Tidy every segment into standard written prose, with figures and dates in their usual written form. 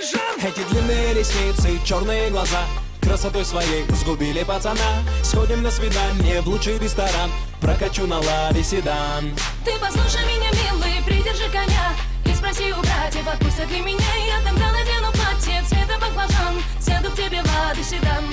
баклажан. Эти длинные ресницы, черные глаза красотой своей сгубили пацана. Сходим на свидание в лучший ресторан, прокачу на ладе седан. Ты послушай меня, милый, придержи коня и спроси у братьев, отпустят ли меня. Я тогда надену платье цвета баклажан, сяду к тебе в ладе седан.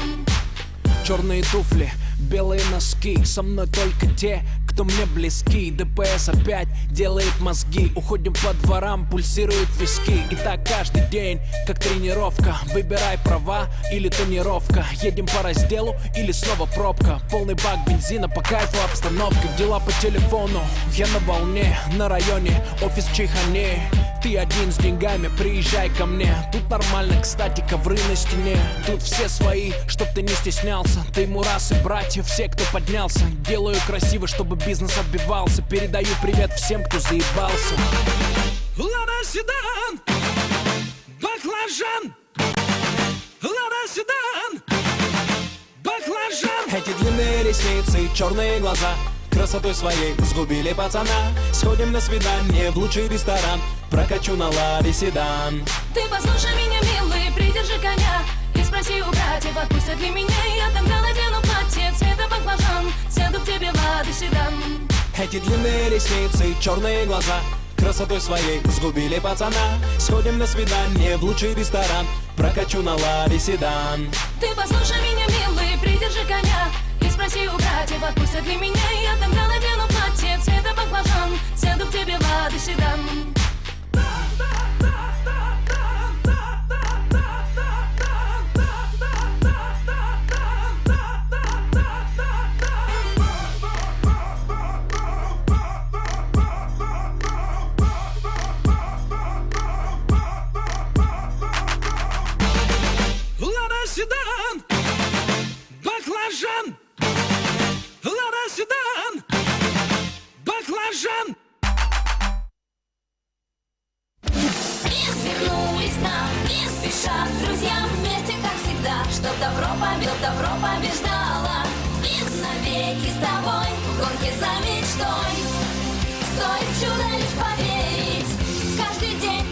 Черные туфли, белые носки, со мной только те, кто мне близки. ДПС опять делает мозги, уходим по дворам, пульсируют виски. И так каждый день, как тренировка, выбирай права или тонировка. Едем по разделу или снова пробка, полный бак бензина, по кайфу обстановка. Дела по телефону, я на волне, на районе, офис в Чайхане. Ты один с деньгами, приезжай ко мне. Тут нормально, кстати, ковры на стене. Тут все свои, чтоб ты не стеснялся. Ты мурасы, братья, все, кто поднялся. Делаю красиво, чтобы бизнес отбивался. Передаю привет всем, кто заебался. Лада седан, баклажан. Лада седан, баклажан. Эти длинные ресницы, черные глаза красотой своей сгубили пацана. Сходим на свидание в лучший ресторан, прокачу на ладе седан. Ты послушай меня, милый, придержи коня и спроси у братьев, отпустят ли меня. Я тогда надену платье цвета баклажан, сяду к тебе в ладе седан. Эти длинные ресницы, черные глаза красотой своей сгубили пацана. Сходим на свидание в лучший ресторан, прокачу на ладе седан. Ты послушай меня, милый, придержи коня и спроси у братьев, отпустят ли меня. Я тогда надену платье цвета баклажан, сяду к тебе в ладе седан. Седан, баклажан. Лада седан, баклажан. Вернулись к нам, не спеша, друзья, вместе, как всегда, чтоб добро побеждало. Навеки с тобой, в гонке за мечтой. Стоит в чудо лишь поверить. Каждый день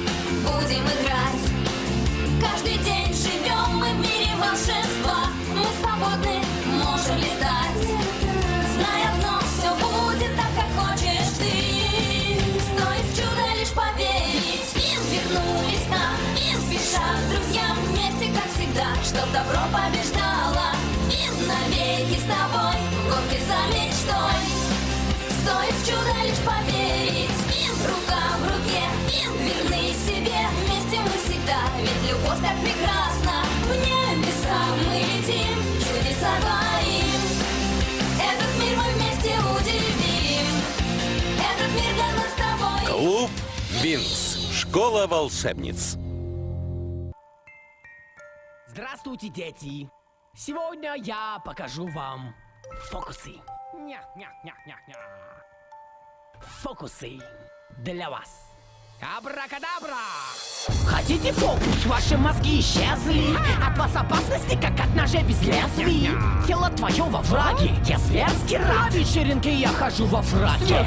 будем играть, каждый день живем мы в мире волшебства. Мы свободны, можем летать, зная одно, все будет так, как хочешь ты. Стоит в чудо лишь поверить. Вернулись к нам, не спеша, друзья, вместе, как всегда, чтоб добро побеждало. Навеки с тобой, в гонке за мечтой. Стоит в чудо лишь поверить. Рука в руке, верны себе, вместе мы всегда. Ведь любовь так прекрасна, в небеса мы летим, чудеса творим. Этот мир мы вместе удивим. Этот мир для нас с тобой. Клуб Винкс. Школа волшебниц. Здравствуйте, дети! Сегодня я покажу вам фокусы. Ня-ня-ня-ня-ня. Фокусы для вас. Абракадабра! Хотите фокус? Ваши мозги исчезли. От вас опасности, как от ножей без лезвий. Тело твое во враге, я зверски рад. На вечеринке я хожу во фраке.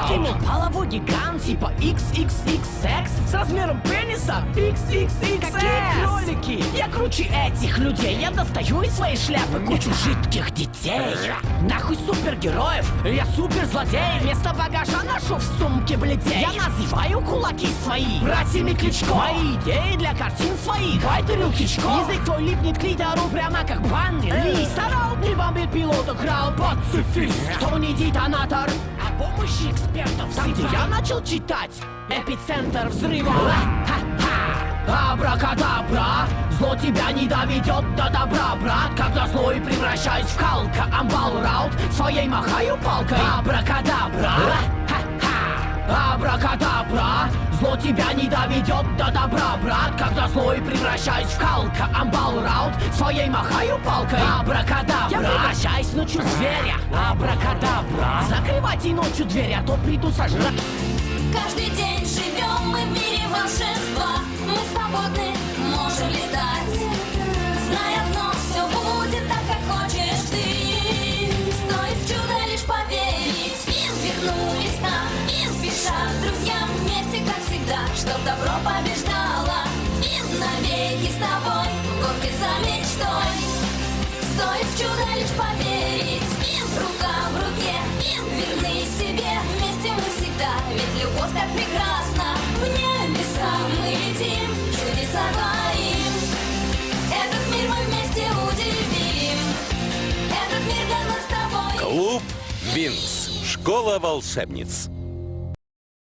Кинул половой гигант типа XXXX с размером пениса XXXS. Какие кролики! Я круче этих людей. Я достаю из своей шляпы кучу жидких детей. Нахуй супергероев, я суперзлодей. Вместо багажа ношу в сумке бледей. Я называю кулаки свои братьями Кличко. Мои идеи для картин своих байтерил Хичко. Язык твой липнет к литеру прямо как банный лист. Стараут не бомбит пилот, играл пацифист. Кто не детонатор, а помощи экспертов. Там, где я начал читать, эпицентр взрыва. Абракадабра, зло тебя не доведет до добра, брат. Когда злой превращаюсь в Халка, амбал раут, своей махаю палкой. Абракадабра, абракадабра, зло тебя не доведет до добра, брат. Когда злой превращаюсь в Халка, амбал раут, своей махаю палкой. Абракадабра, я превращаюсь ночью в зверя. Абракадабра, закрывайте ночью дверь, а то приду сожрать. Каждый день живем мы в мире волшебства. Мы свободны, можем летать, зная одно, все будет так, как хочешь ты. Стоит в чудо лишь поверить. Вернулись к нам, не спеша, друзья, вместе, как всегда, чтоб добро побеждало. Бинс навеки с тобой, в гонке за мечтой. Стоит в чудо лишь поверить. Бинс, рука в руке, Бинс, верны себе. Вместе мы всегда, ведь любовь так прекрасна. В небеса мы летим, чудеса творим. Этот мир мы вместе удивим. Этот мир для нас с тобой. Клуб Винкс. Школа волшебниц.